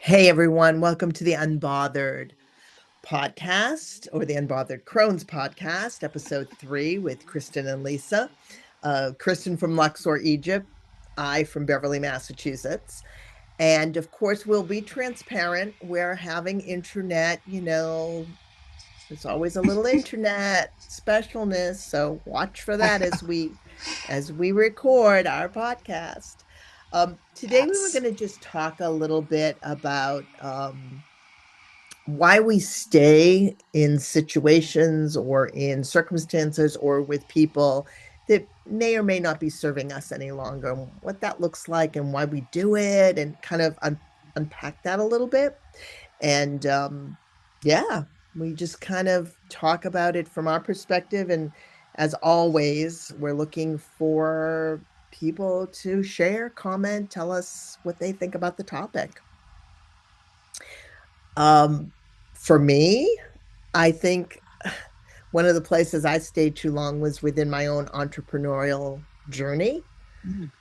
Hey everyone, welcome to the Unbothered podcast or the Unbothered Crohn's podcast, episode 3 with Kristen and Lisa. Kristen from Luxor, Egypt, I from Beverly, Massachusetts. And of course, we'll be transparent. We're having internet, there's always a little internet specialness. So watch for that as we record our podcast. Today we were Yes. going to just talk a little bit about why we stay in situations or in circumstances or with people that may or may not be serving us any longer, and what that looks like and why we do it, and kind of unpack that a little bit. And yeah, we just kind of talk about it from our perspective. And as always, we're looking for people to share, comment, tell us what they think about the topic. Um, for me, I think one of the places I stayed too long was within my own entrepreneurial journey. Mm.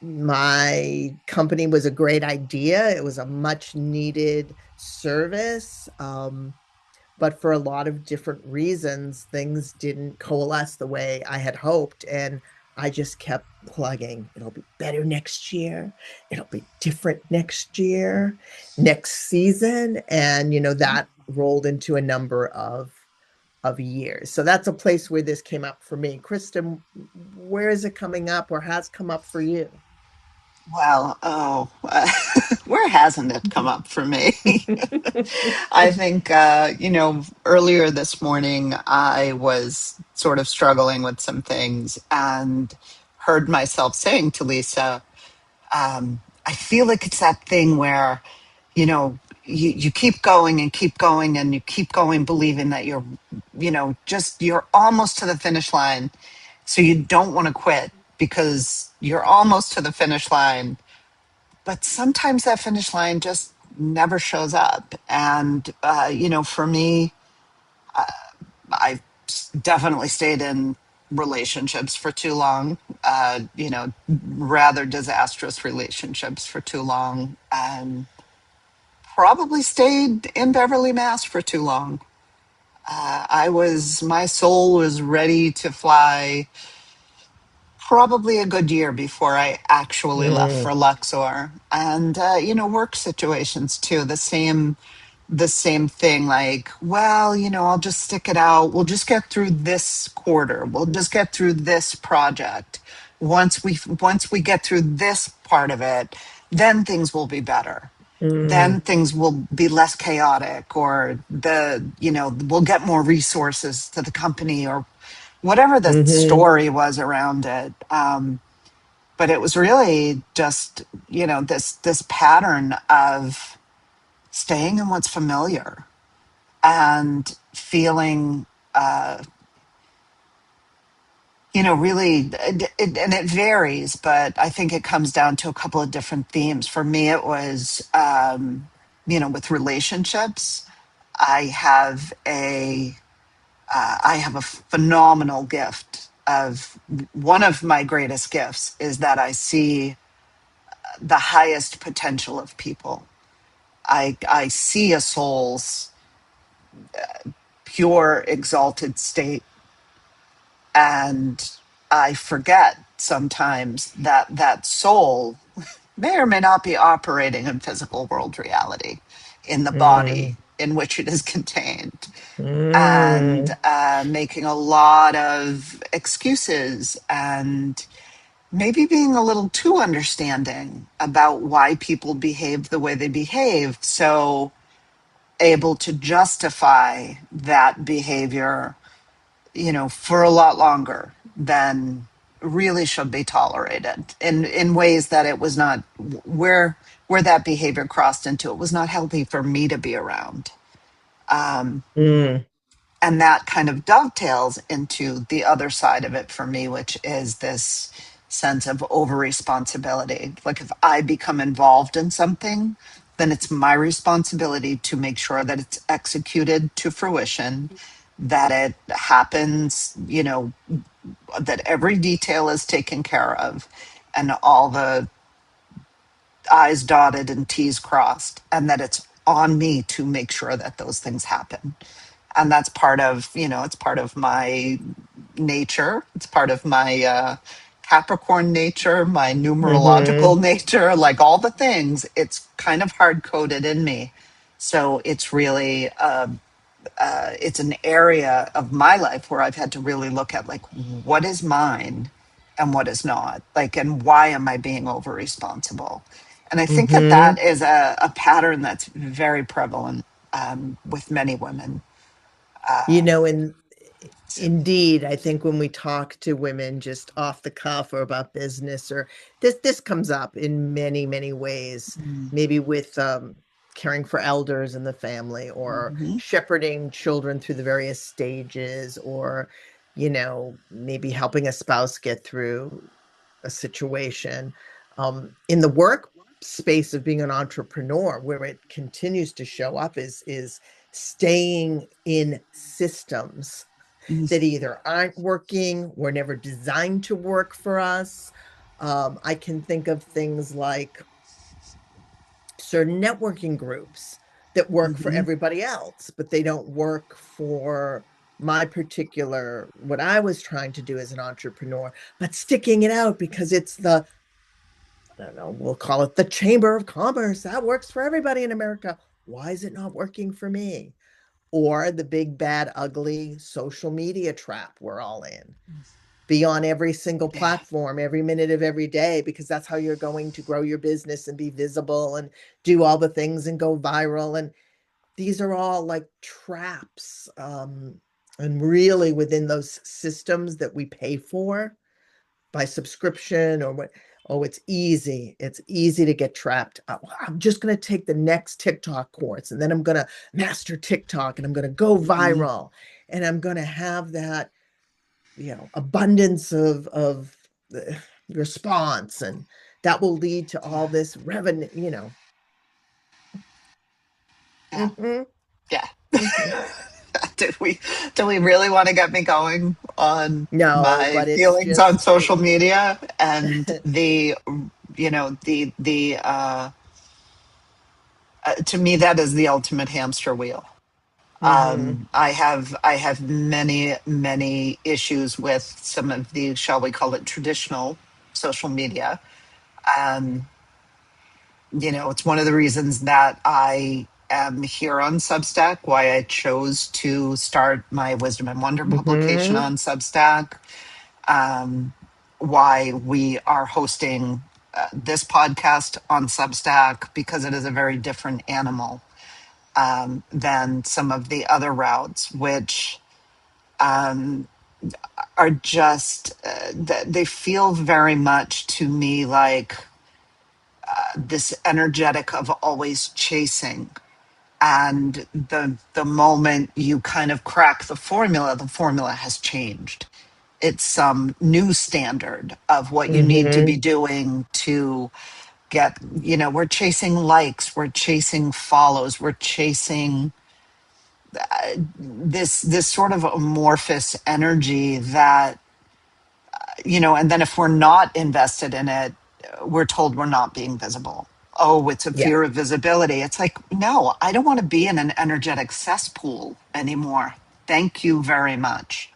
My company was a great idea. It was a much needed service. But for a lot of different reasons, things didn't coalesce the way I had hoped. And I just kept plugging. It'll be better next year. It'll be different next year, next season. And, that rolled into a number of years. So that's a place where this came up for me. Kristen, where is it coming up or has come up for you? Well, where hasn't it come up for me? I think, earlier this morning, I was sort of struggling with some things and heard myself saying to Lisa, I feel like it's that thing where, you keep going and keep going and you keep going, believing that you're almost to the finish line. So you don't want to quit because you're almost to the finish line. But sometimes that finish line just never shows up. And, for me, I definitely stayed in relationships for too long, rather disastrous relationships for too long, and probably stayed in Beverly, Mass for too long. My soul was ready to fly probably a good year before I actually left Mm, for Luxor. And work situations too. The same thing. Like, well, I'll just stick it out. We'll just get through this quarter. We'll just get through this project. Once we get through this part of it, then things will be better. mm, Then things will be less chaotic, or we'll get more resources to the company, or whatever the mhm, story was around it. But it was really just, this pattern of staying in what's familiar and feeling, really, and it varies, but I think it comes down to a couple of different themes. For me, it was, with relationships. I have a phenomenal gift of one of my greatest gifts is that I see the highest potential of people. I see a soul's pure exalted state, and I forget sometimes that that soul may or may not be operating in physical world reality, in the body mm, in which it is contained, and mm, making a lot of excuses, and maybe being a little too understanding about why people behaved the way they behaved. So able to justify that behavior, for a lot longer than really should be tolerated, in ways that it was not, where that behavior crossed into, it was not healthy for me to be around. mm, And that kind of dovetails into the other side of it for me, which is this sense of over responsibility. Like, if I become involved in something, then it's my responsibility to make sure that it's executed to fruition, that it happens, that every detail is taken care of, and all I's dotted and T's crossed, and that it's on me to make sure that those things happen. And that's part of, it's part of my nature. It's part of my Capricorn nature, my numerological Mhm. nature, like all the things. It's kind of hard coded in me. So it's really it's an area of my life where I've had to really look at like what is mine and what is not, like, and why am I being over responsible? And I think that that Mhm. is a pattern that's very prevalent with many women. You Uh, know, and indeed, I think when we talk to women just off the cuff or about business or this comes up in many, many ways, mm, maybe with caring for elders in the family or mhm, shepherding children through the various stages or, maybe helping a spouse get through a situation. In the work space of being an entrepreneur, where it continues to show up is staying in systems mm, that either aren't working, were never designed to work for us. I can think of things like certain networking groups that work for mhm, everybody else, but they don't work for my particular what I was trying to do as an entrepreneur, but sticking it out because it's the I don't know, we'll call it the Chamber of Commerce. That works for everybody in America. Why is it not working for me? Or the big, bad, ugly social media trap we're all in. Be on every single yeah, platform every minute of every day because that's how you're going to grow your business and be visible and do all the things and go viral. And these are all like traps. And really within those systems that we pay for by subscription or what. Oh, it's easy. It's easy to get trapped. I'm just going to take the next TikTok course and then I'm going to master TikTok and I'm going to go mhm, viral and I'm going to have that, abundance of the response and that will lead to all this revenue. yeah, Hmm. yeah. Hmm. did we do we really want to get me going on No, my but it's feelings on just social media and the to me that is the ultimate hamster wheel. hmm. I have many issues with some of the, shall we call it, traditional social media. um it's one of the reasons that I am here on Substack, why I chose to start my Wisdom and Wonder publication Hmm. on Substack, um, why we are hosting this podcast on Substack, because it is a very different animal than some of the other routes, which um, are just, they feel very much to me like this energetic of always chasing. And the moment you kind of crack the formula has changed. It's some new standard of what you need to be Hmm. doing to get, we're chasing likes, we're chasing follows, we're chasing this sort of amorphous energy that, and then if we're not invested in it, we're told we're not being visible. Oh, it's a Yeah. fear of visibility. It's like, no, I don't want to be in an energetic cesspool anymore. Thank you very much.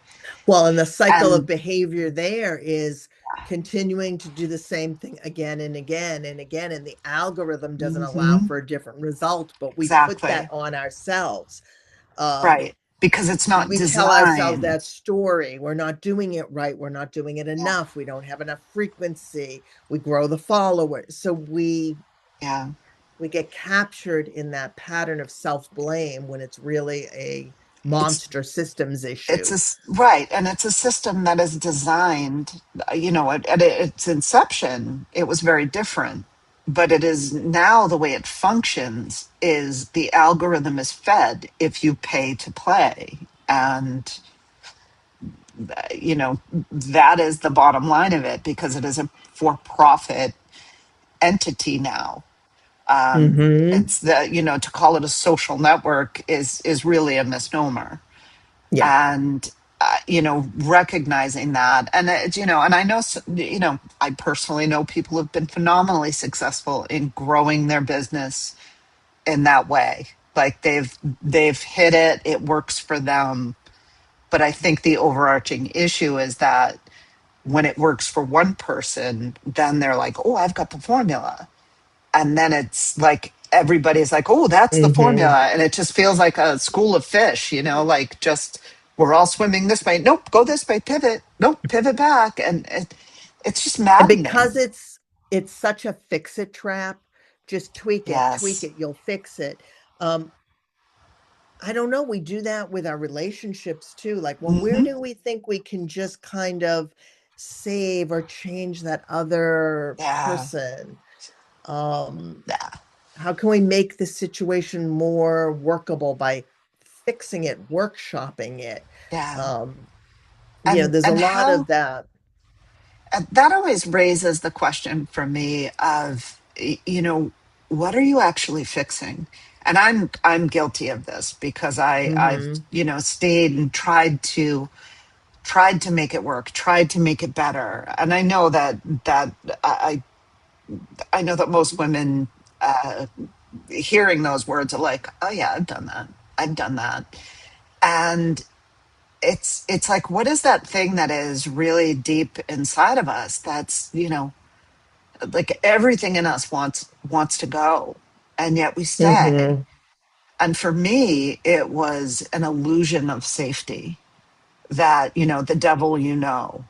Well, and the cycle of And behavior there is continuing to do the same thing again and again and again. And the algorithm doesn't allow mhm, for a different result, but we put that exactly. on ourselves. Um, Right. Because it's not we tell ourselves designed. that story. We're not doing it right. We're not doing it Yeah. enough. We don't have enough frequency. We grow the followers. So Yeah. we get captured in that pattern of self-blame when it's really a It's monster systems issue. right, and it's a system that is designed, at its inception it was very different, but it is now, the way it functions is the algorithm is fed if you pay to play. And you know that is the bottom line of it, because it is a for profit entity now. Hmm. It's the, to call it a social network is really a misnomer. Yeah. And recognizing that. And and I know, I personally know people who've been phenomenally successful in growing their business in that way. Like they've hit it, it works for them. But I think the overarching issue is that when it works for one person, then they're like, oh, I've got the formula. And then it's like everybody's like, oh, that's the Hmm. formula. And it just feels like a school of fish, like just we're all swimming this way. Nope, go this way, pivot. Nope, pivot back. And it's just And because maddening. it's such a fix it trap, just tweak Yes. it, you'll fix it. Um, I don't know, we do that with our relationships too. Like, well, where Hmm. do we think we can just kind of save or change that other Yeah. person? Um, Yeah. how can we make the situation more workable by fixing it, workshopping it? Yeah. Um, And there's a and lot how of that. that always raises the question for me of, what are you actually fixing? And I'm guilty of this because I've Hmm. stayed and tried to make it work, tried to make it better. And I know that I I know that most women, uh, hearing those words, are like, oh yeah, I've done that. I've done that. And it's like, what is that thing that is really deep inside of us? That's like everything in us wants to go, and yet we stay. Hmm. And for me, it was an illusion of safety that the devil,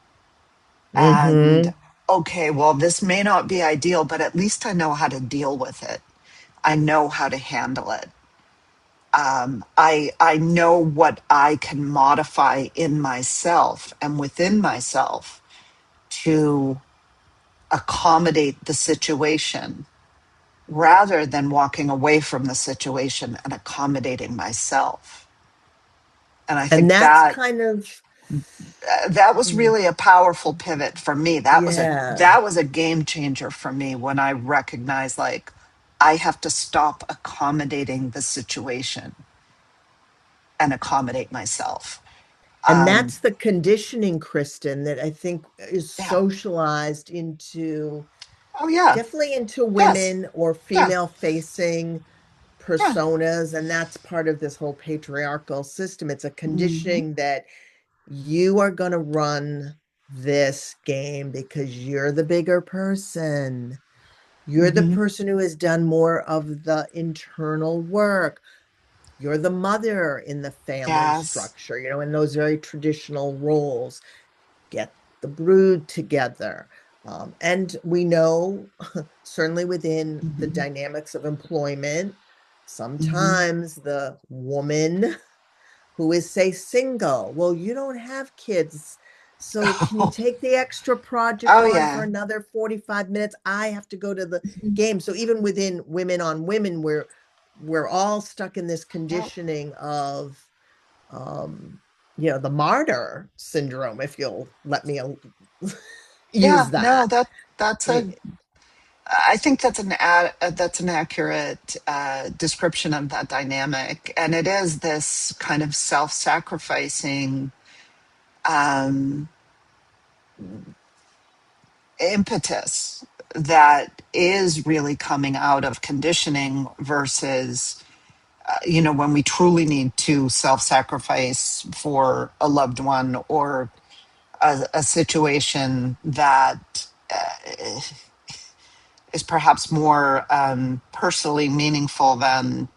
and Hmm. okay, well, this may not be ideal, but at least I know how to deal with it. I know how to handle it. I know what I can modify in myself and within myself to accommodate the situation rather than walking away from the situation and accommodating myself. And I And think that's that kind of, that was really a powerful pivot for me. yeah. That was a game changer for me when I recognized, like, I have to stop accommodating the situation and accommodate myself. And Um, that's the conditioning, Kristen, that I think is yeah. socialized into Oh yeah. definitely into Yes. women or Yeah. female facing Yeah. personas. And that's part of this whole patriarchal system. It's a Hmm. conditioning that you are going to run this game because you're the bigger person. You're the Hmm. person who has done more of the internal work. You're the mother in the family Yes. structure, in those very traditional roles. Get the brood together. And we know, certainly within the Hmm. dynamics of employment, Hmm. sometimes the woman who is, say, single, well, you don't have kids. So can you Oh, take the extra project oh on for yeah. another 45 minutes? I have to go to the game. So even within women on women, we're all stuck in this Yeah. conditioning of um, the martyr syndrome, if you'll let me use Yeah. that. No, that's Y- a I think that's an accurate description of that dynamic, and it is this kind of self-sacrificing um, impetus that is really coming out of conditioning versus when we truly need to self-sacrifice for a loved one or a situation that is perhaps more personally meaningful than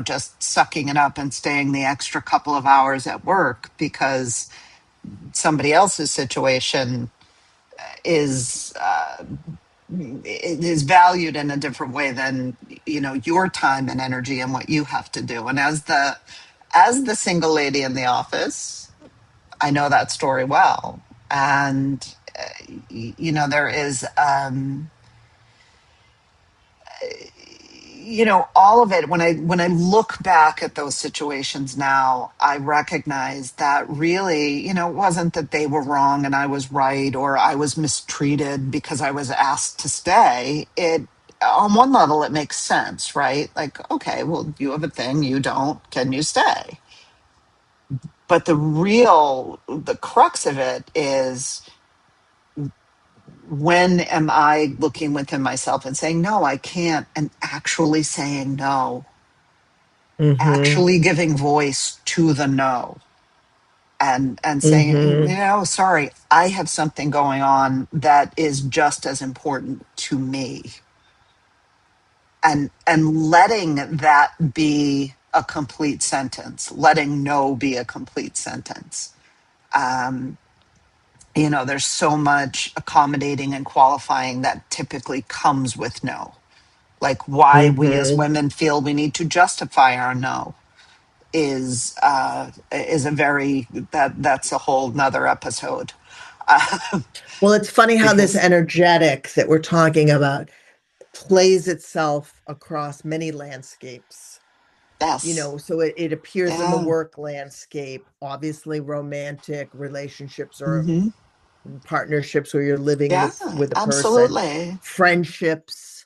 just sucking it up and staying the extra couple of hours at work because somebody else's situation is is valued in a different way than your time and energy and what you have to do. And as the single lady in the office, I know that story well. And there is all of it. When I look back at those situations now, I recognize that really, it wasn't that they were wrong and I was right, or I was mistreated because I was asked to stay. It On one level it makes sense, right? Like, okay, well, you have a thing, you don't, can you stay? But the crux of it is, when am I looking within myself and saying, no, I can't, and actually saying no, Mhm. actually giving voice to the no, and saying, Mhm. sorry, I have something going on that is just as important to me, and letting that be a complete sentence, letting no be a complete sentence. Um, there's so much accommodating and qualifying that typically comes with no, like why we as Mhm. women feel we need to justify our no is a very that's a whole nother episode. uh, Well, it's funny how this because energetic that we're talking about plays itself across many landscapes. yes, So it appears in the yeah, work landscape, obviously romantic relationships or hmm, partnerships where you're living yeah, with a person, absolutely, friendships.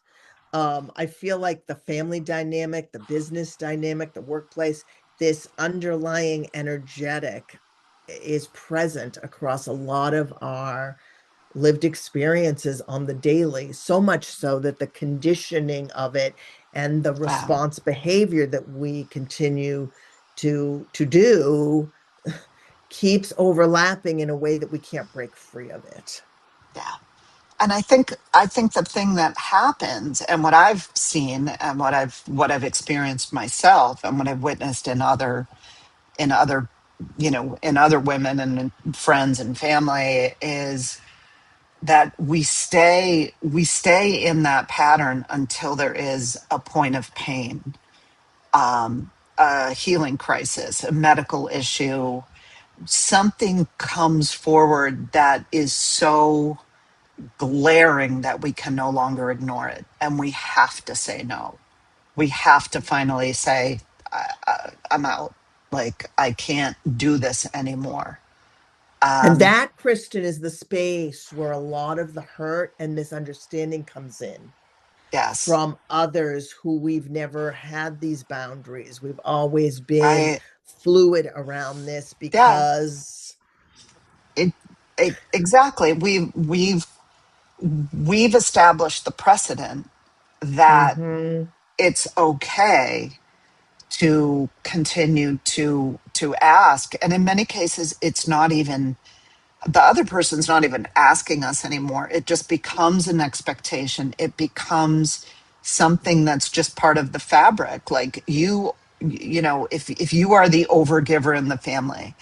I feel like the family dynamic, the business dynamic, the workplace, this underlying energetic is present across a lot of our lived experiences on the daily, so much so that the conditioning of it and the wow, response behavior that we continue to do keeps overlapping in a way that we can't break free of it. yeah. And I think the thing that happens, and what I've seen, and what I've experienced myself, and what I've witnessed in other in other women and in friends and family, is that we stay in that pattern until there is a point of pain, a healing crisis, a medical issue. Something comes forward that is so glaring that we can no longer ignore it, and we have to say no. We have to finally say, I'm out. Like, I can't do this anymore. And um that, Kristen, is the space where a lot of the hurt and misunderstanding comes in yes, from others who we've never had these boundaries. We've always been right, fluid around this yeah, because exactly. We've established the precedent that mhm, it's okay to continue to ask, and in many cases it's not even, the other person's not even asking us anymore. It just becomes an expectation. It becomes something that's just part of the fabric. Like, if you are the overgiver in the family,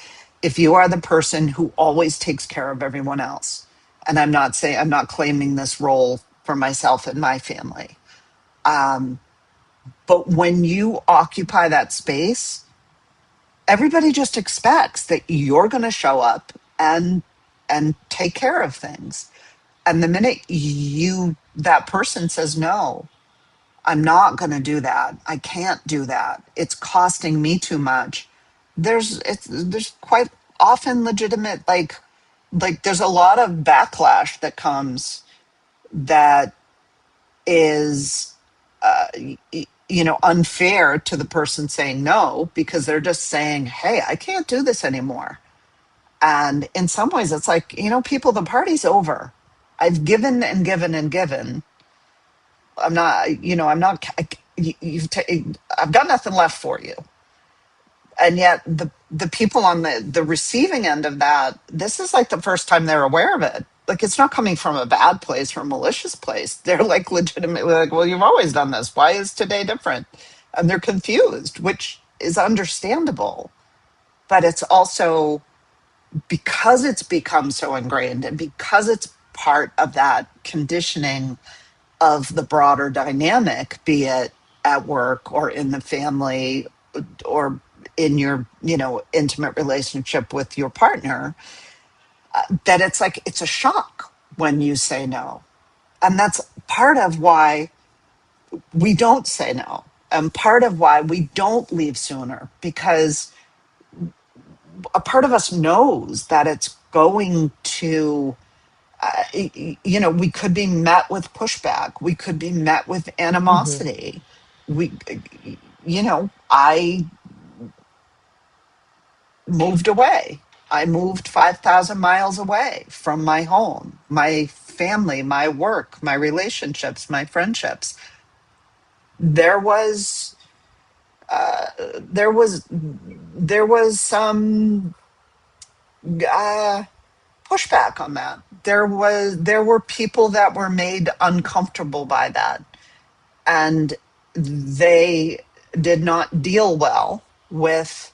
if you are the person who always takes care of everyone else, and I'm not claiming this role for myself and my family, but when you occupy that space, everybody just expects that you're going to show up and take care of things. And the minute that person says, no, I'm not going to do that, I can't do that, it's costing me too much, there's quite often legitimate, like there's a lot of backlash that comes, that is unfair to the person saying no, because they're just saying, hey, I can't do this anymore. And in some ways, it's like, people, the party's over. I've given and given and given. I'm not, I've got nothing left for you. And yet the people on the receiving end of that, this is like the first time they're aware of it. Like, it's not coming from a bad place or a malicious place. They're like legitimately like, well, you've always done this. Why is today different? And they're confused, which is understandable. But it's also, because it's become so ingrained, and because it's part of that conditioning of the broader dynamic, be it at work or in the family, or in your intimate relationship with your partner, that it's like, it's a shock when you say no. And that's part of why we don't say no, and part of why we don't leave sooner, because a part of us knows that it's going to, we could be met with pushback. We could be met with mhm. animosity. We, I moved away. I moved 5,000 miles away from my home, my family, my work, my relationships, my friendships. There was, there was, there was some uh, pushback on that. There were people that were made uncomfortable by that, and they did not deal well with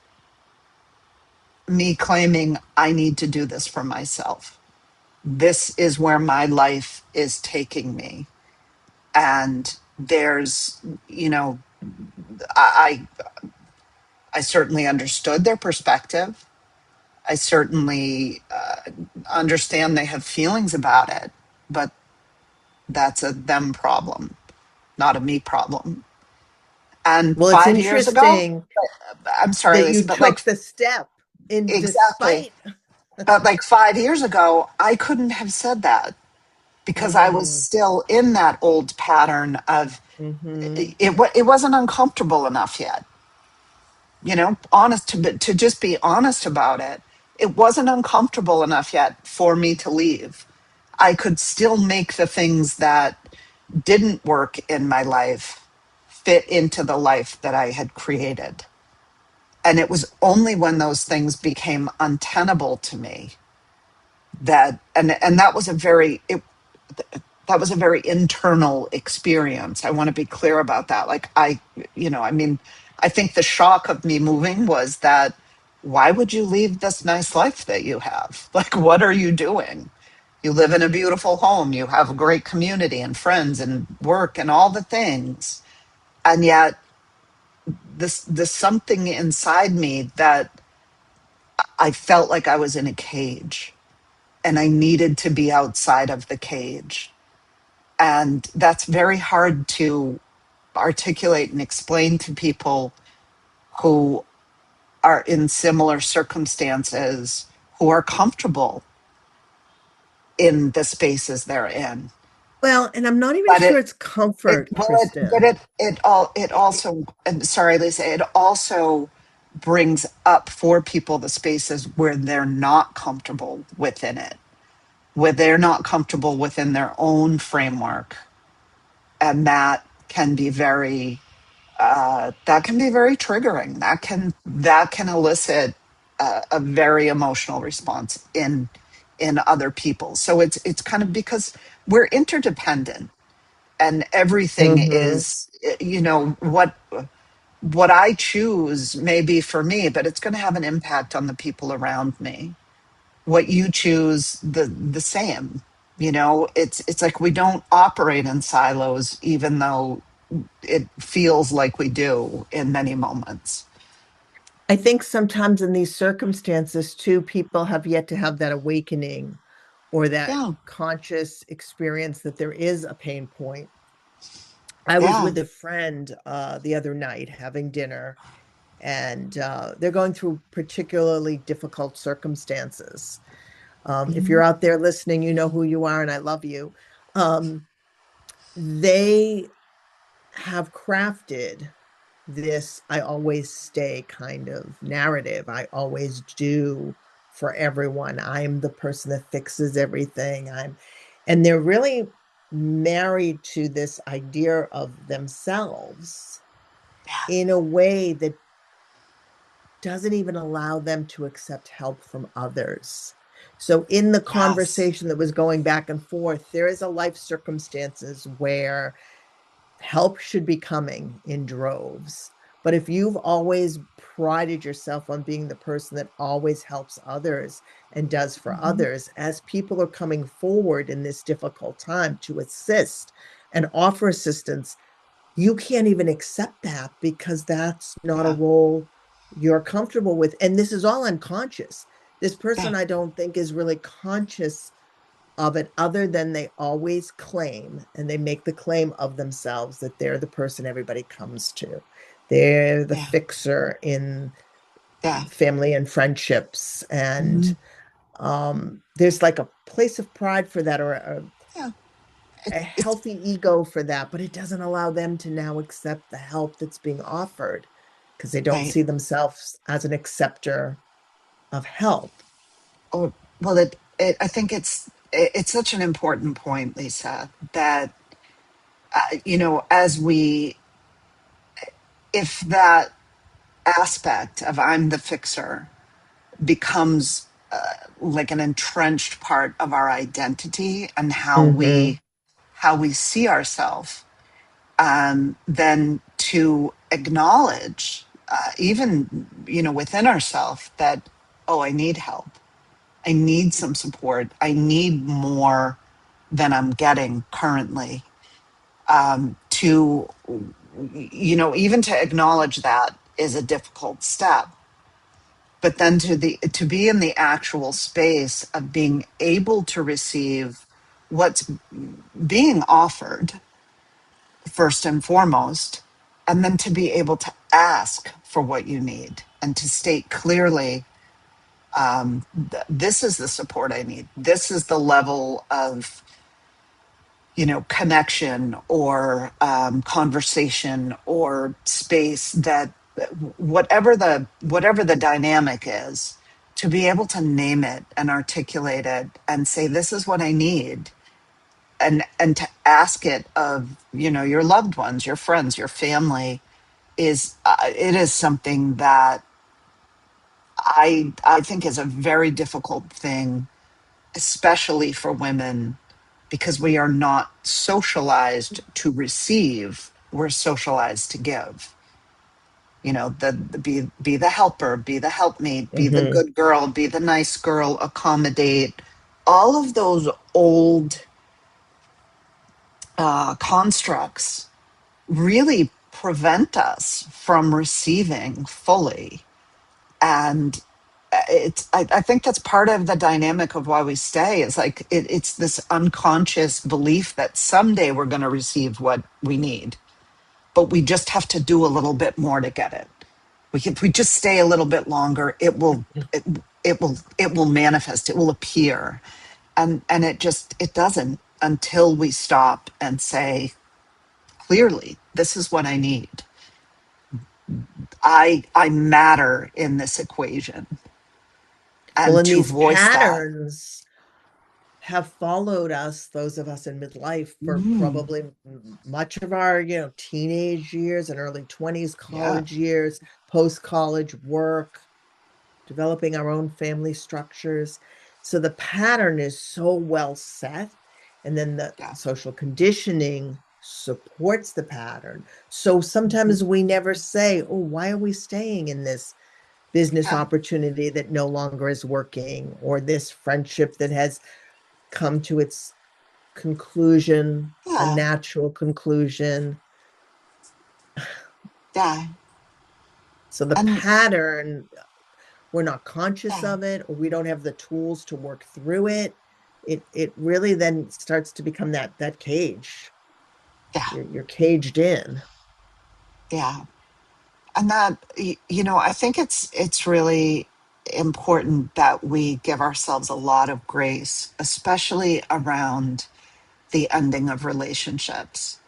me claiming I need to do this for myself. This is where my life is taking me. And there's, you know, I, I certainly understood their perspective. I certainly understand they have feelings about it, but that's a them problem, not a me problem. And Well, it's 5 years ago, interesting I'm sorry, that you Lisa, but like, took the step in exactly. despite. But like 5 years ago, I couldn't have said that because I was Mm, still in that old pattern of hmm. it wasn't uncomfortable enough yet. You know, honest to just be honest about it. It wasn't uncomfortable enough yet for me to leave. I could still make the things that didn't work in my life fit into the life that I had created. And it was only when those things became untenable to me that and that was a very that was a very internal experience. I want to be clear about that. Like I mean, I think the shock of me moving was that why would you leave this nice life that you have? Like, what are you doing? You live in a beautiful home, you have a great community and friends and work and all the things. And yet this something inside me that I felt like I was in a cage and I needed to be outside of the cage. And that's very hard to articulate and explain to people who are in similar circumstances, who are comfortable in the spaces they're in. Well, and I'm not even But sure it's comfort, Kristen. it also, and sorry, Lisa, it also brings up for people the spaces where they're not comfortable within it, where they're not comfortable within their own framework, and that can be very triggering. That can elicit a very emotional response in other people. So it's kind of because we're interdependent, and everything Hmm. is, you know, what I choose may be for me, but it's going to have an impact on the people around me. What you choose, the same. You know, it's like we don't operate in silos, even though it feels like we do in many moments. I think sometimes in these circumstances too, people have yet to have that awakening or that Yeah, conscious experience that there is a pain point. I was yeah. with a friend the other night having dinner, and they're going through particularly difficult circumstances. If Mhm. you're out there listening, you know who you are, and I love you. Um, they have crafted this I always stay kind of narrative. I always do for everyone. I'm the person that fixes everything. And they're really married to this idea of themselves in a way that doesn't even allow them to accept help from others. So in the Yes. conversation that was going back and forth, there is a life circumstances where help should be coming in droves. But if you've always prided yourself on being the person that always helps others and does for Mhm. others, as people are coming forward in this difficult time to assist and offer assistance, you can't even accept that because that's not a Yeah, role you're comfortable with. And this is all unconscious. This yeah, person, I don't think, is really conscious of it other than they always claim and they make the claim of themselves that they're the person everybody comes to. They're the yeah, fixer in yeah. family and friendships. And Mhm. there's like a place of pride for that or Yeah. a It's healthy ego for that, but it doesn't allow them to now accept the help that's being offered because they don't right. see themselves as an acceptor of help. Oh, well, I think it's such an important point, Lisa, that, as we, if that aspect of I'm the fixer becomes like an entrenched part of our identity and Hmm. how we see ourselves, then to acknowledge, even within ourselves, that, oh, I need help, I need some support, I need more than I'm getting currently. To even to acknowledge that is a difficult step, but then to be in the actual space of being able to receive what's being offered first and foremost, and then to be able to ask for what you need and to state clearly, this is the support I need, this is the level of connection or conversation or space, that whatever the dynamic is, to be able to name it and articulate it and say, this is what I need, and to ask it of your loved ones, your friends, your family, is it is something that I think is a very difficult thing, especially for women, because we are not socialized to receive, we're socialized to give. Be the helper, be the helpmate, be the Hmm. good girl, be the nice girl, accommodate. All of those old constructs really prevent us from receiving fully. And I think that's part of the dynamic of why we stay. It's like it's this unconscious belief that someday we're going to receive what we need, but we just have to do a little bit more to get it. If we just stay a little bit longer, it will manifest, it will appear. And it doesn't until we stop and say clearly, this is what I need. I matter in this equation. Well, And and to these voice that. patterns have followed us, those of us in midlife, for Mm, probably much of our, teenage years and early 20s, yeah, college years, post-college work, developing our own family structures. So the pattern is so well set, and then the yeah, social conditioning supports the pattern. So mhm, sometimes we never say, oh, why are we staying in this business yeah, opportunity that no longer is working, or this friendship that has come to its conclusion, a yeah, natural conclusion. yeah, So the and pattern, we're not conscious yeah, of it, or we don't have the tools to work through it. It really then starts to become that cage. yeah, You're caged in. yeah. And that, I think it's really important that we give ourselves a lot of grace, especially around the ending of relationships.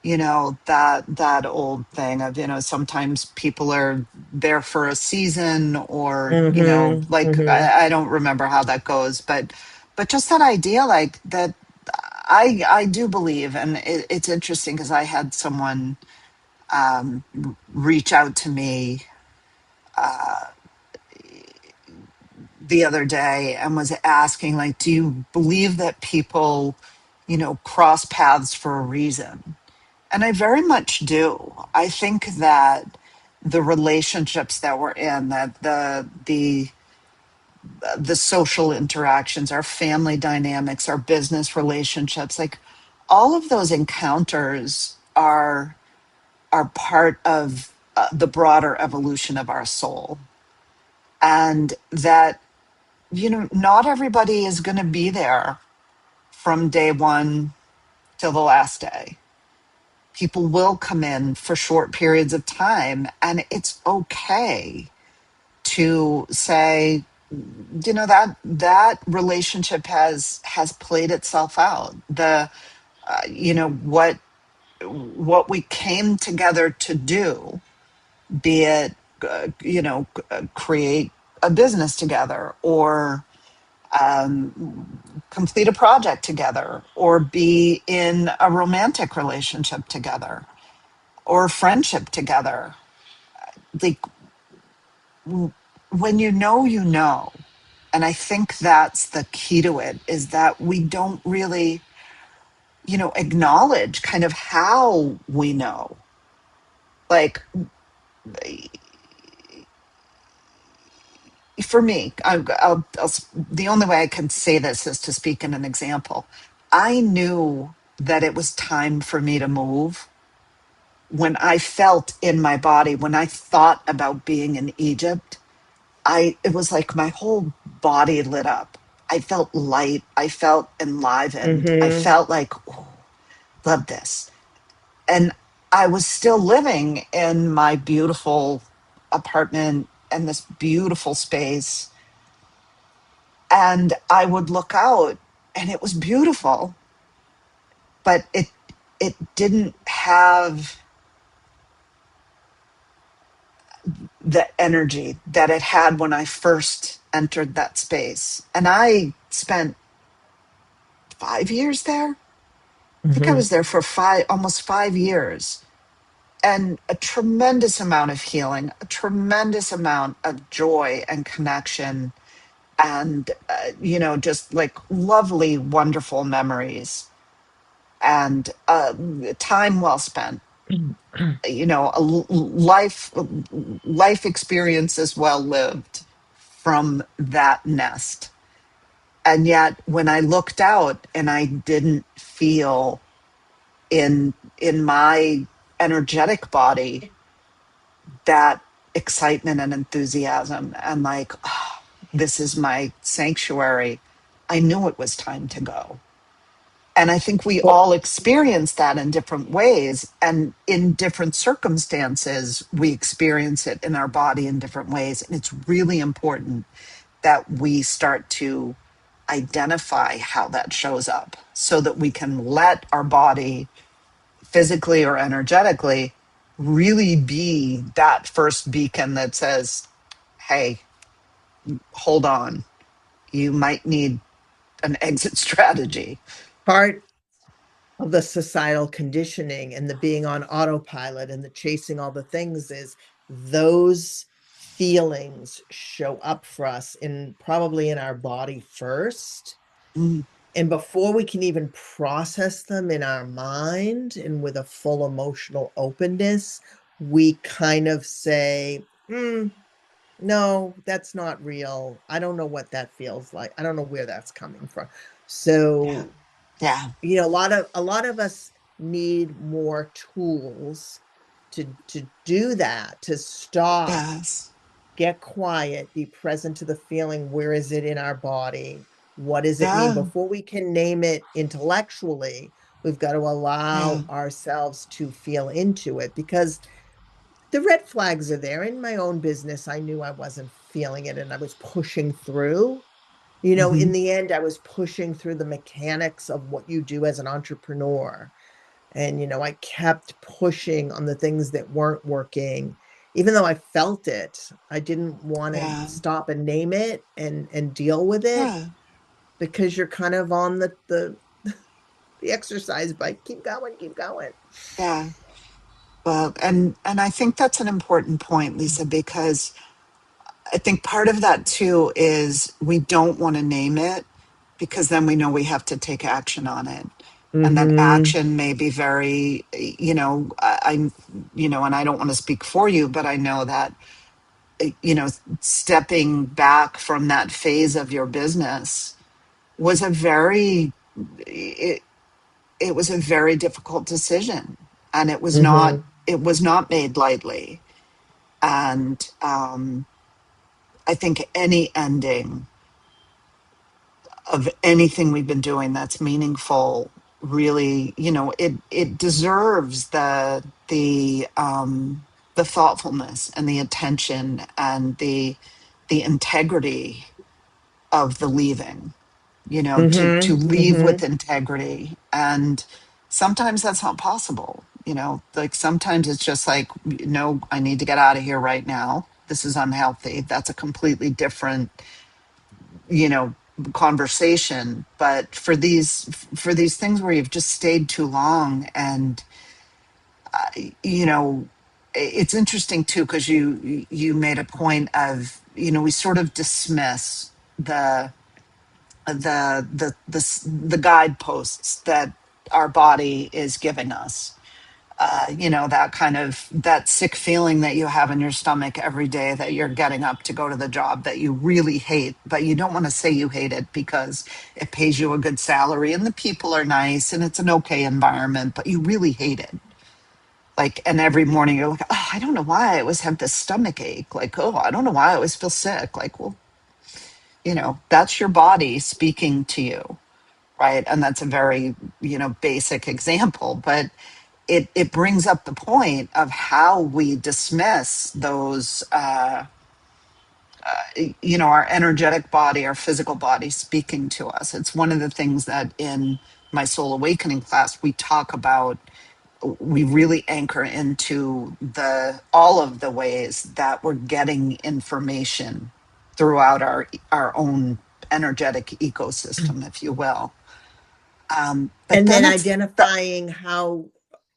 That old thing of, sometimes people are there for a season, or Mm-hmm. like, Mm-hmm. I don't remember how that goes, but just that idea, like that. I do believe, and it's interesting because I had someone reach out to me the other day and was asking, like, do you believe that people cross paths for a reason? And I very much do. I think that the relationships that we're in, that the social interactions, our family dynamics, our business relationships, like, all of those encounters are part of the broader evolution of our soul. And that, not everybody is going to be there from day one till the last day. People will come in for short periods of time, and it's okay to say, that relationship has played itself out. The what we came together to do, be it create a business together, or complete a project together, or be in a romantic relationship together, or friendship together. Like, when you know, you know. And I think that's the key to it, is that we don't really, acknowledge kind of how we know. Like, for me, the only way I can say this is to speak in an example. I knew that it was time for me to move when I felt in my body, when I thought about being in Egypt. It was like my whole body lit up. I felt light. I felt enlivened. I Mm-hmm. felt like, oh, love this. And I was still living in my beautiful apartment and this beautiful space. And I would look out and it was beautiful, but it didn't have the energy that it had when I first entered that space. And I spent 5 years there. I think I Mm-hmm. was there for almost 5 years, and a tremendous amount of healing, a tremendous amount of joy and connection, and, just like lovely, wonderful memories, and time well spent. A life experiences well lived from that nest. And yet, when I looked out and I didn't feel in my energetic body that excitement and enthusiasm, and like, oh, this is my sanctuary, I knew it was time to go. And I think we Well, all experience that in different ways, and in different circumstances we experience it in our body in different ways. And it's really important that we start to identify how that shows up, so that we can let our body, physically or energetically, really be that first beacon that says, hey, hold on, you might need an exit strategy. part of the societal conditioning and the being on autopilot and the chasing all the things is those feelings show up for us in probably in our body first. Mm, And before we can even process them in our mind and with a full emotional openness, we kind of say, no, that's not real. I don't know what that feels like. I don't know where that's coming from. yeah. So, Yeah. a lot of us need more tools to do that, to stop, Yes. get quiet, be present to the feeling. Where is it in our body? What does it mean? Yeah. Before we can name it intellectually, we've got to Yeah. allow ourselves to feel into it, because the red flags are there. In my own business, I knew I wasn't feeling it and I was pushing through. In Hmm. the end, I was pushing through the mechanics of what you do as an entrepreneur. And, I kept pushing on the things that weren't working. Even though I felt it, I didn't want to Yeah. stop and name it and deal with it, Yeah. because you're kind of on the exercise bike. Keep going, keep going. Yeah. Well, and I think that's an important point, Lisa, because I think part of that too is we don't want to name it, because then we know we have to take action on it. And that Mm-hmm. action may be very, and I don't want to speak for you, but I know that, stepping back from that phase of your business was it, it was a very difficult decision. And Mm-hmm. it was not made lightly. And I think any ending of anything we've been doing that's meaningful, really, it deserves the thoughtfulness and the attention and the integrity of the leaving, to Mm-hmm. leave with Mm-hmm. integrity. And sometimes that's not possible. Like, sometimes it's just like, no, I need to get out of here right now. this is unhealthy. That's a completely different, you know, conversation. But for these things where you've just stayed too long, and you know, it's interesting too, because you made a point of, you know, we sort of dismiss the guideposts that our body is giving us. You know, that kind of that sick feeling that you have in your stomach every day that you're getting up to go to the job that you really hate, but you don't want to say you hate it because it pays you a good salary and the people are nice and it's an okay environment, but you really hate it. Like, and every morning you're like, oh, I don't know why I always have this stomach ache. Like, oh, I don't know why I always feel sick. Like, well, you know, that's your body speaking to you, right? And that's a very, you know, basic example, but it brings up the point of how we dismiss those, you know, our energetic body, our physical body speaking to us. It's one of the things that in my soul awakening class we talk about. We really anchor into the all of the ways that we're getting information throughout our own energetic ecosystem, if you will. But And then then it's the identifying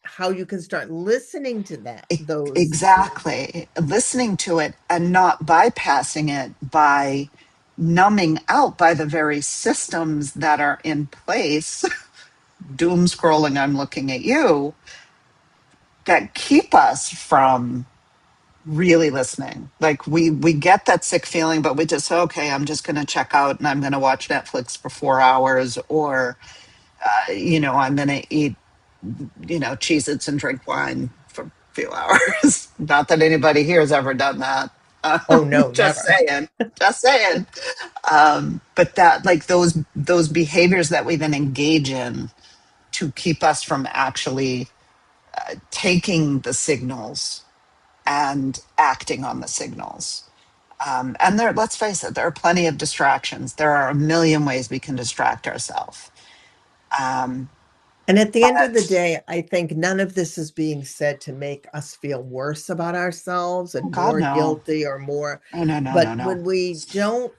how you can start listening to that those. exactly listening to it and not bypassing it by numbing out by the very systems that are in place. Doom scrolling, I'm looking at you, that keep us from really listening. Like we get that sick feeling, but we just, okay, I'm just going to check out and I'm going to watch Netflix for 4 hours, or you know, I'm going to eat, you know, Cheez-Its and drink wine for a few hours. Not that anybody here has ever done that. Oh no, Just never. saying, just saying. But that, like those behaviors that we then engage in to keep us from actually taking the signals and acting on the signals. And there, let's face it, there are plenty of distractions. There are a million ways we can distract ourselves. Um, And at the end of the but day, I think none of this is being said to make us feel worse about ourselves oh and God, more no, guilty or more. no, no, no, no, But no. when we don't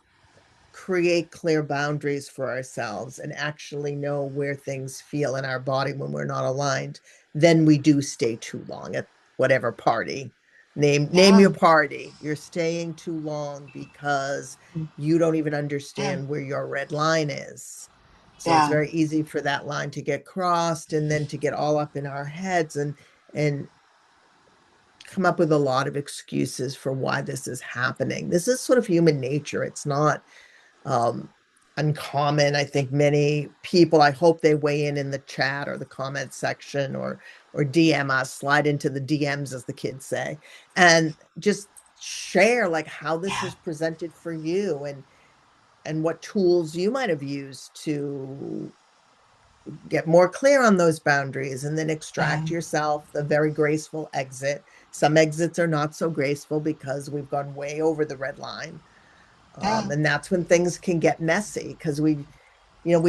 create clear boundaries for ourselves and actually know where things feel in our body when we're not aligned, then we do stay too long at whatever party. Name Yeah, your party. You're staying too long because you don't even yeah, understand where your red line is. So it's yeah, very easy for that line to get crossed and then to get all up in our heads and come up with a lot of excuses for why this is happening. This is sort of human nature. It's not um, uncommon. I think many people, I hope they weigh in the chat or the comment section or DM us, slide into the DMs as the kids say, and just share like how this yeah, was presented for you and what tools you might have used to get more clear on those boundaries and then yeah, extract yourself the very graceful exit. Some exits are not so graceful because we've gone way over the red line. yeah, And that's when things can get messy because we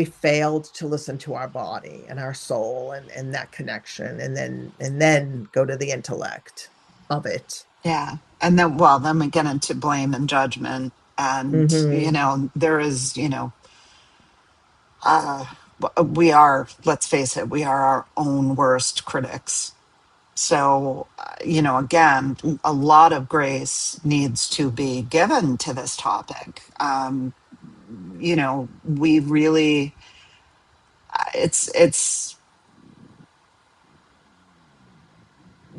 failed to listen to our body and our soul and that connection and then go to the intellect of it. yeah. And then, well, then we get into blame and judgment. And, you Hmm. know, there is, you know, uh, we are, let's face it, we are our own worst critics. So, you know, again, a lot of grace needs to be given to this topic. You know, we really, it's,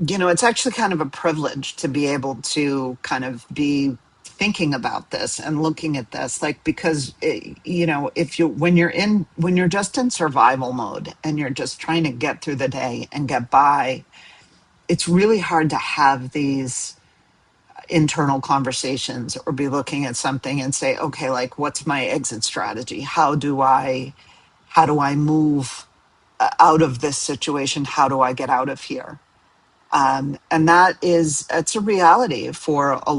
you know, it's actually kind of a privilege to be able to kind of be thinking about this and looking at this, like, because, you know, if you, when you're just in survival mode and you're just trying to get through the day and get by, it's really hard to have these internal conversations or be looking at something and say, okay, like, what's my exit strategy? How do I move out of this situation? How do I get out of here? And that is, it's a reality for a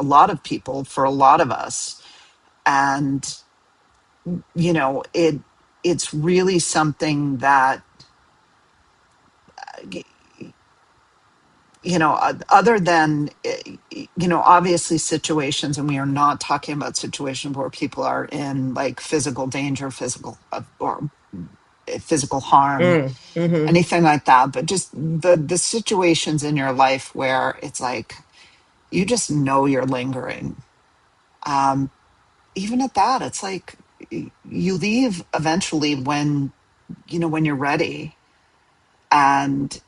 lot of people, for a lot of us. And, you know, it's really something that other than, obviously situations, and we are not talking about situations where people are in like physical danger, or physical harm, Mm, hmm. anything like that, but just the situations in your life where it's like you just know you're lingering. Um, Even at that, it's like you leave eventually when you're ready. And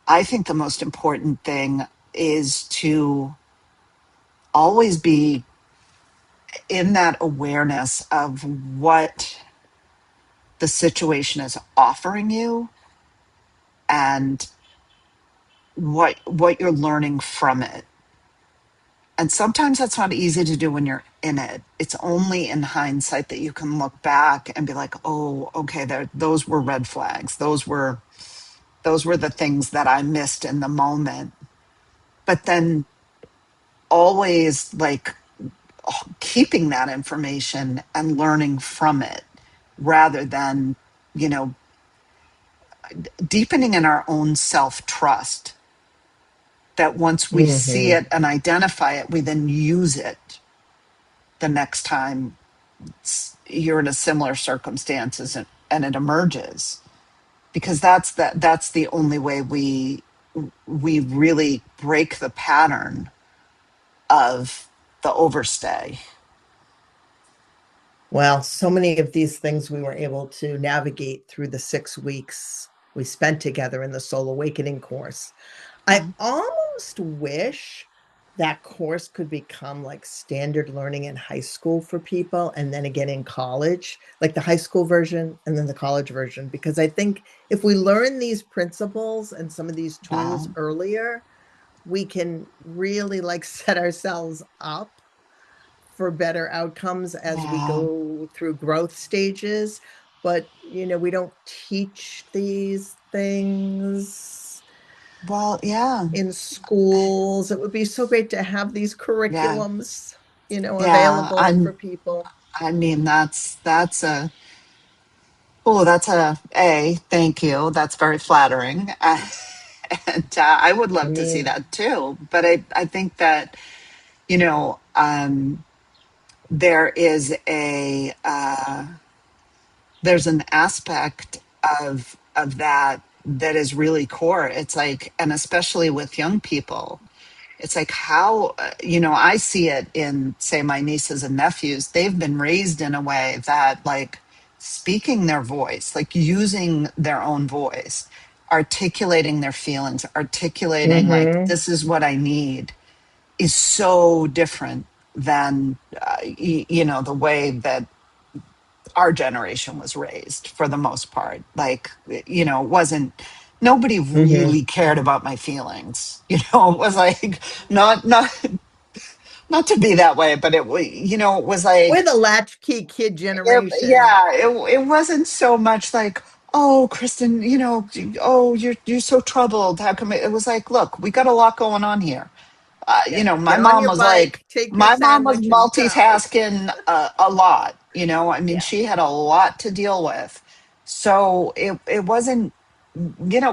I think the most important thing is to always be in that awareness of what the situation is offering you, and what you're learning from it. And sometimes that's not easy to do when you're in it. It's only in hindsight that you can look back and be like, oh, okay, those were red flags. Those were the things that I missed in the moment. But then always like keeping that information and learning from it, rather than, you know, deepening in our own self trust, that once we see Hmm. it and identify it, we then use it the next time you're in a similar circumstances, and it emerges. Because that's the only way we really break the pattern of the overstay. Well, so many of these things we were able to navigate through the 6 weeks we spent together in the Soul Awakening course. I almost wish that course could become like standard learning in high school for people, and then again in college, like the high school version and then the college version. Because I think if we learn these principles and some of these tools Wow. earlier, we can really like set ourselves up for better outcomes as we Yeah. go through growth stages. But, we don't teach these things Well, yeah. in schools. It would be so great to have these Yeah. curriculums, Yeah. available for people. I mean, that's a thank you. That's very flattering. And I would I love to see mean, that too. But I think that, there is there's an aspect of that is really core. It's like, and especially with young people, it's like how, I see it in, say, my nieces and nephews. They've been raised in a way that, like, speaking their voice, like using their own voice, articulating their feelings, articulating like, mm-hmm, this is what I need, is so different than the way that our generation was raised, for the most part. Like, it wasn't, nobody mm-hmm. really cared about my feelings. It was like, not to be that way, but it was We're like, the latchkey kid generation. yeah, it wasn't so much like, oh, Kristen, oh, you're so troubled. How come it was like, look, we got a lot going on here. Yeah. My Get on mom your was like, bike, take your my mom was sandwich, and go. multitasking a lot. I mean, Yeah. she had a lot to deal with. So it wasn't,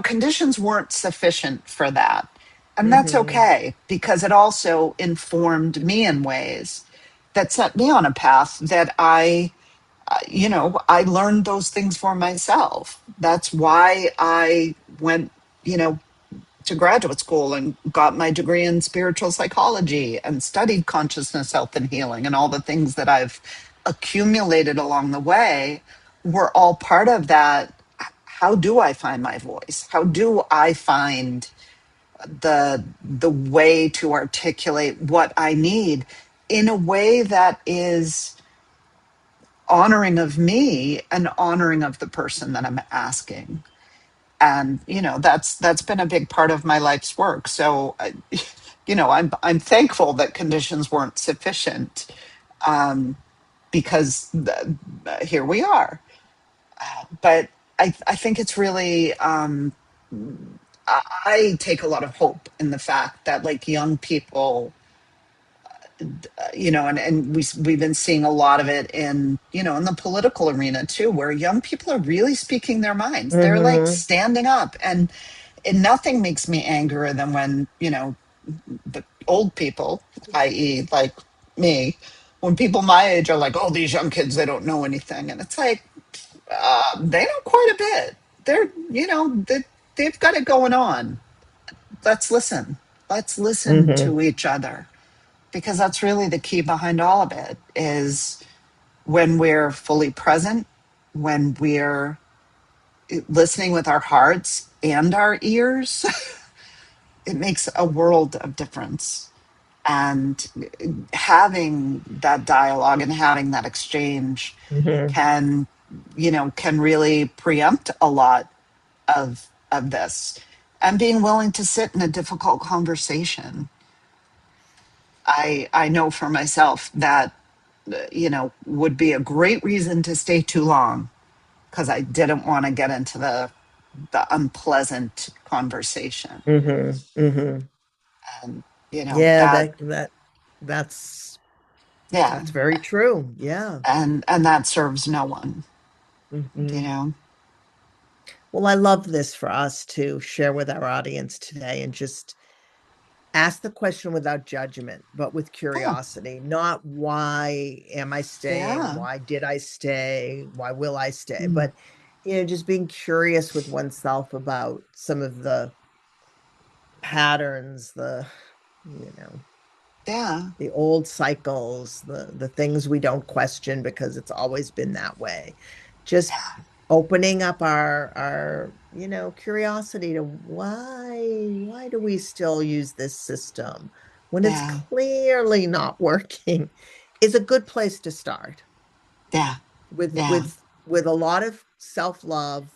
conditions weren't sufficient for that. And that's Mm-hmm. okay, because it also informed me in ways that set me on a path that I learned those things for myself. That's why I went, you know, to graduate school and got my degree in spiritual psychology and studied consciousness, health, and healing, and all the things that I've accumulated along the way were all part of that. How do I find my voice? How do I find the way to articulate what I need in a way that is honoring of me and honoring of the person that I'm asking? And that's been a big part of my life's work. So I'm thankful that conditions weren't sufficient, um, because here we are. But I think it's really, I take a lot of hope in the fact that, like, young people, and we've been seeing a lot of it in, in the political arena too, where young people are really speaking their minds. They're like Mm-hmm. standing up, and And nothing makes me angrier than when, the old people, i.e., like me, when people my age are like, oh, these young kids, they don't know anything. And it's like, they know quite a bit. They've got it going on. Let's listen. Let's listen Hmm. to each other, because that's really the key behind all of it is when we're fully present, when we're listening with our hearts and our ears, it makes a world of difference. And having that dialogue and having that exchange Hmm. can, can really preempt a lot of this. And being willing to sit in a difficult conversation. I know for myself that, would be a great reason to stay too long, because I didn't want to get into the unpleasant conversation. Hmm. Hmm. And Yeah, that, that's yeah, that's very true. Yeah. and that serves no one, you Hmm. know. Well, I love this for us to share with our audience today and just ask the question without judgment, but with Yeah, curiosity, not why am I staying? yeah. Why did I stay? Why will I stay? Mm, But, just being curious with oneself about some of the patterns, you know, yeah, the old cycles, the things we don't question because it's always been that way. Just opening up our curiosity to why do we still use this system when it's yeah, clearly not working is a good place to start yeah, with yeah, with a lot of self-love,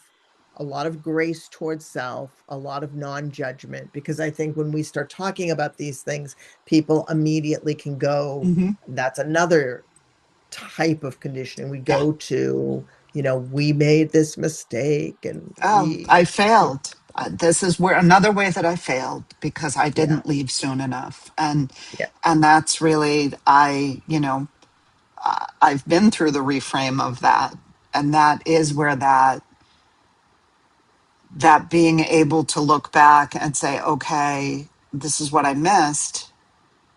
a lot of grace towards self, a lot of non-judgment, because I think when we start talking about these things, people immediately can go, hmm, that's another type of conditioning. We yeah. go to, we made this mistake and Oh, we, I failed. This is where another way that I failed, because I yeah, didn't leave soon enough. and yeah. and that's really, I've been through the reframe of that. And that is where that being able to look back and say, okay, this is what I missed.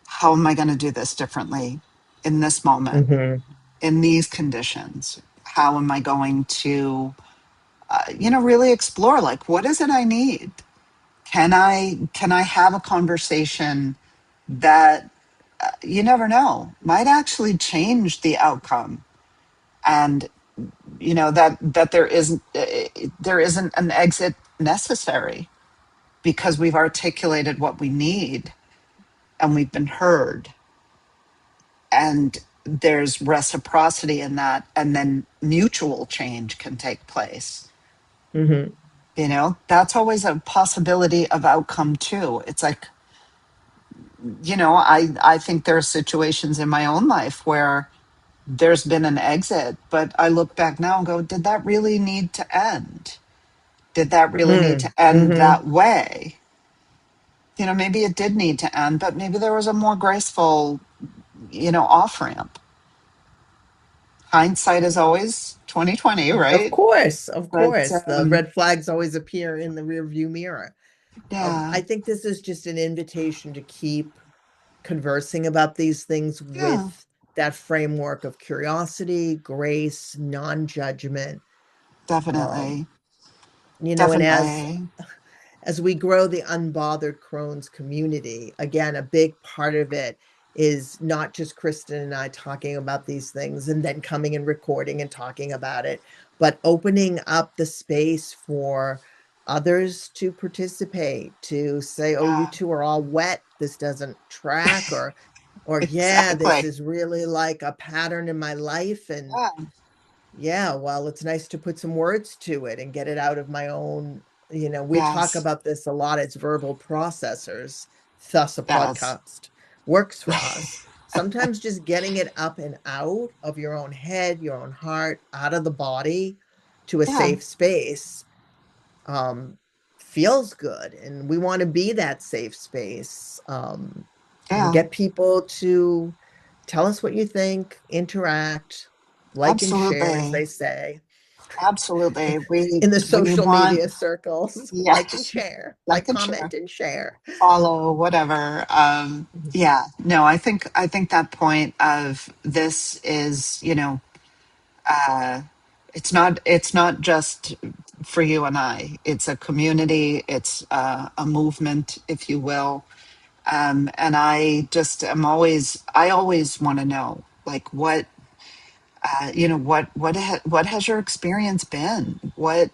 How am I going to do this differently in this moment, Hmm. in these conditions? How am I going to, really explore, like, what is it I need? Can I have a conversation that, you never know, might actually change the outcome? And that there isn't an exit necessary, because we've articulated what we need and we've been heard, and there's reciprocity in that, and then mutual change can take place. Hmm. That's always a possibility of outcome too. It's like, I think there are situations in my own life where there's been an exit, but I look back now and go, did that really need to end? Did that really need to end Hmm. that way? Maybe it did need to end, but maybe there was a more graceful, off ramp. Hindsight is always 2020, Of right? course, of But course. The red flags always appear in the rear view mirror. yeah, I think this is just an invitation to keep conversing about these things yeah, with that framework of curiosity, grace, non-judgment. Um, definitely, and definitely, as we grow the unbothered Crohn's community, again, a big part of it is not just Kristen and I talking about these things and then coming and recording and talking about it, but opening up the space for others to participate, to say, oh, you yeah, two are all wet, this doesn't track, or yeah, this exactly, is really like a pattern in my life. And yeah, yeah, well, it's nice to put some words to it and get it out of my own. We talk yes, about this a lot as verbal processors, thus a yes, podcast works for us. Sometimes just getting it up and out of your own head, your own heart, out of the body to a yeah, safe space, um, feels good. And we want to be that safe space, and yeah, get people to tell us what you think, interact, like and share, as absolutely. they say. Absolutely. in the We social want, media circles. Like and yes, share, like like, and share, comment, and share. follow, whatever. Mhm. Yeah, no, I think that point of this is, uh, it's not just for you and I. It's a community. It's a movement, if you will. And I just I always want to know, like, what has your experience been?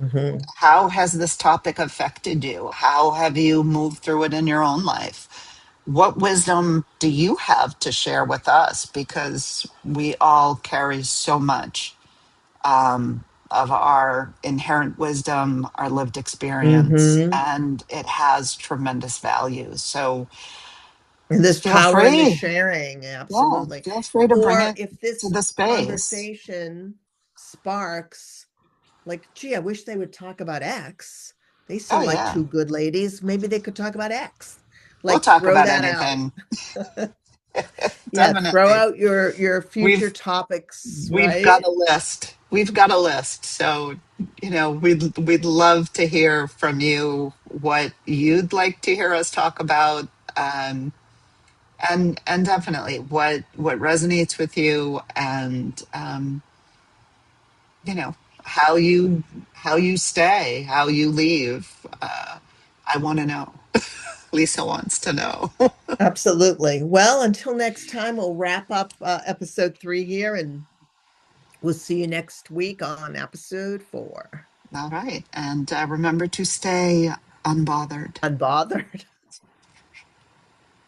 Mhm. How has this topic affected you? How have you moved through it in your own life? What wisdom do you have to share with us? Because we all carry so much of our inherent wisdom, our lived experience, Mhm. and it has tremendous value. So And there's feel power in the free. sharing, Yeah, absolutely. feel free to bring Or it if to this the space. conversation sparks, like, gee, I wish they would talk about X. They Oh, seem like yeah. two good ladies. Maybe they could talk about X. We'll Like, talk throw about that out. anything. Yeah, throw Definitely. out your future We've topics, we've got right? a list. We've got a list. So, we'd love to hear from you what you'd like to hear us talk about. Um, and definitely what resonates with you, and you know how you stay, how you leave. I want to know. Lisa wants to know. Absolutely. Well, until next time, we'll wrap up episode 3 here, and we'll see you next week on episode 4. All right, and remember to stay unbothered. Unbothered.